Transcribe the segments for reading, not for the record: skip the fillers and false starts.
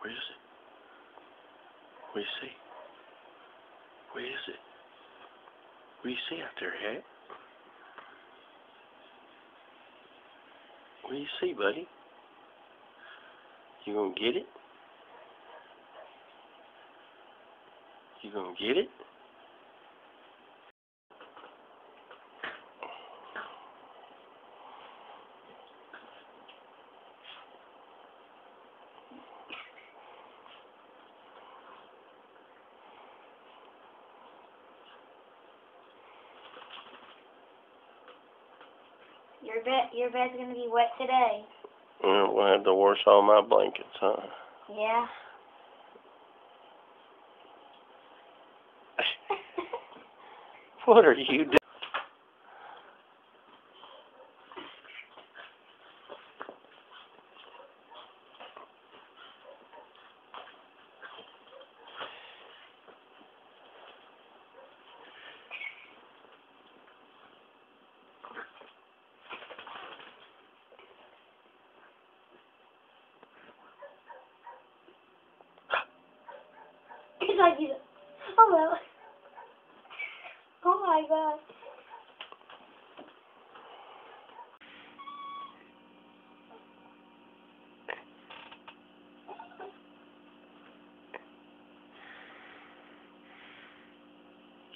Where is it? What do you see? Where is it? What do you see out there, Hat? What do you see, buddy? You gonna get it? You gonna get it? Your bed's gonna be wet today. We'll have to wash all my blankets, huh? Yeah. What are you doing? It's like you. Hello. Oh my God.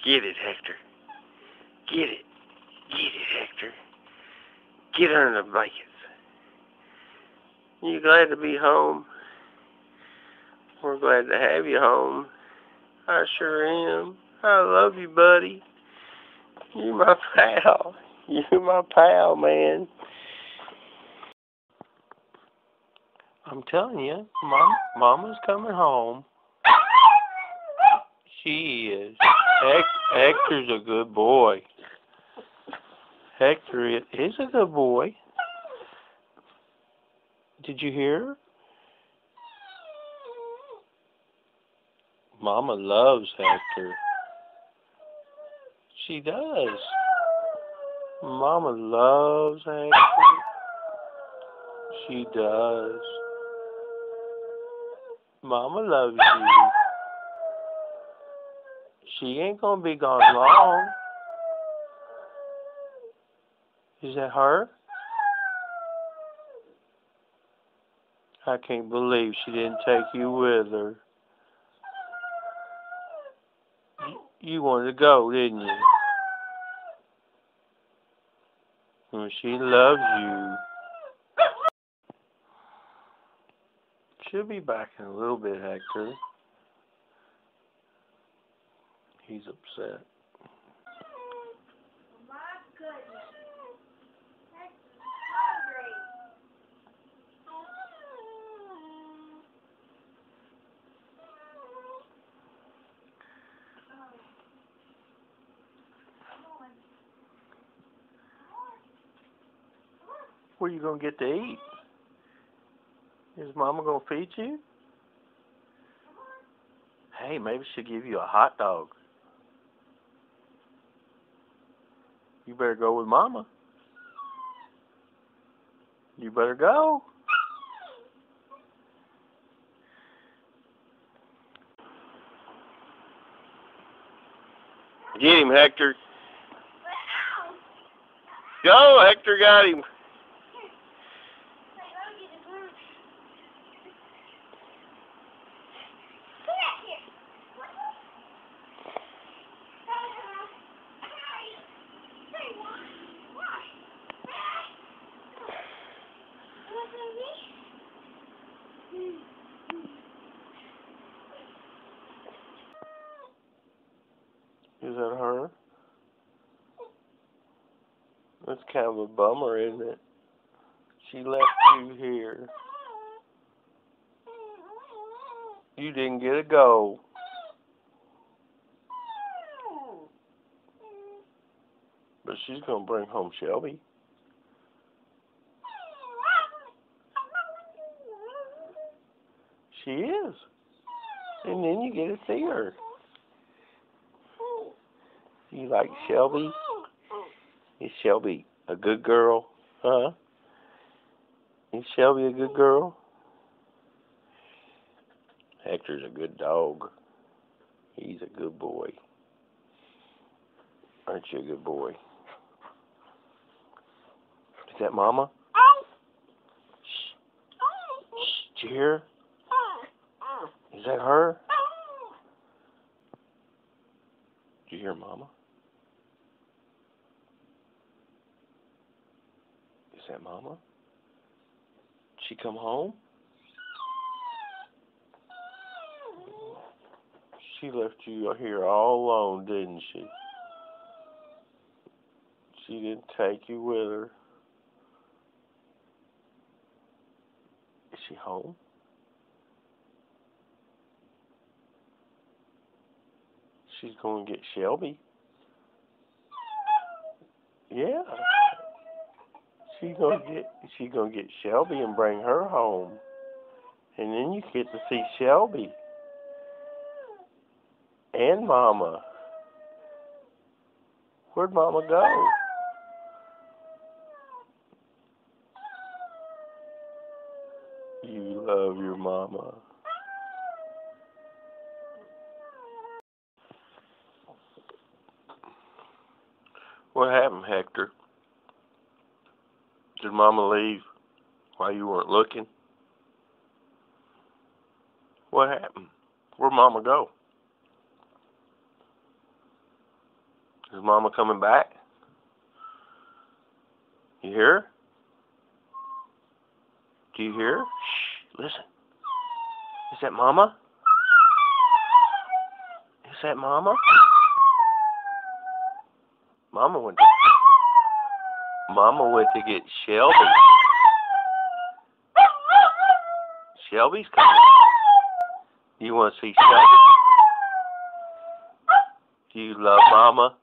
Get it, Hector. Get it. Get it, Hector. Get under the blankets. You glad to be home? We're glad to have you home. I sure am. I love you, buddy. You're my pal. You're my pal, man. I'm telling you, Mama's coming home. She is. Hector's a good boy. Hector is a good boy. Did you hear her? Mama loves Hector. She does. Mama loves Hector. She does. Mama loves you. She ain't gonna be gone long. Is that her? I can't believe she didn't take you with her. You wanted to go, didn't you? Well, she loves you. She'll be back in a little bit, Hector. He's upset. My goodness. That's hungry. What are you gonna get to eat? Is Mama gonna feed you? Hey, maybe she'll give you a hot dog. You better go with Mama. You better go. Get him, Hector. Go, Hector got him. Is that her? That's kind of a bummer, isn't it? She left you here. You didn't get a go. But she's going to bring home Shelby. She is. And then you get to see her. You like Shelby? Is Shelby a good girl? Huh? Is Shelby a good girl? Hector's a good dog. He's a good boy. Aren't you a good boy? Is that Mama? Shh. Shh. Did you hear? Is that her? Did you hear Mama? Is that Mama? Did she come home? She left you here all alone, didn't she? She didn't take you with her. Is she home? She's going to get Shelby. Yeah. She's gonna get Shelby and bring her home. And then you get to see Shelby. And Mama. Where'd Mama go? You love your Mama. What happened, Hector? Did Mama leave while you weren't looking? What happened? Where'd Mama go? Is Mama coming back? You hear her? Do you hear her? Shh, listen. Is that Mama? Is that Mama? Mama went to get Shelby. Shelby's coming. You want to see Shelby? Do you love Mama?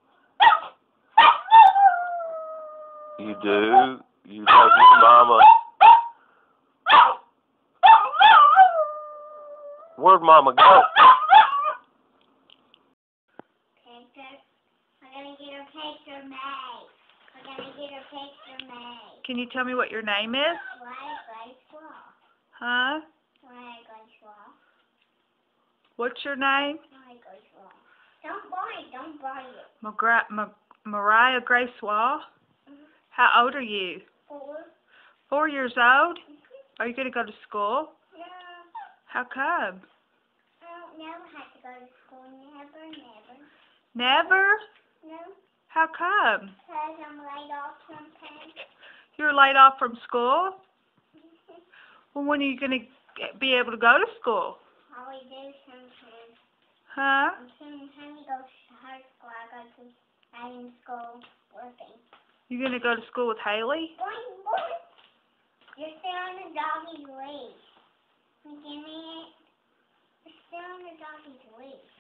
You do? You love your Mama? Where'd Mama go? Can you tell me what your name is? Huh? What's your name? Don't buy it. Mariah Grace Wall? How old are you? 4. 4 years old? Are you going to go to school? No. How come? I don't never have to go to school. Never. Never? No. How come? Because I'm laid off from camp. You're laid off from school? Well, when are you going to be able to go to school? All we do sometimes. Huh? Sometimes we go to high school. I go to in school working. You going to go to school with Haley? Boing, boing. You're still on the doggy's leash. Give me it. You're still on the doggy's leash.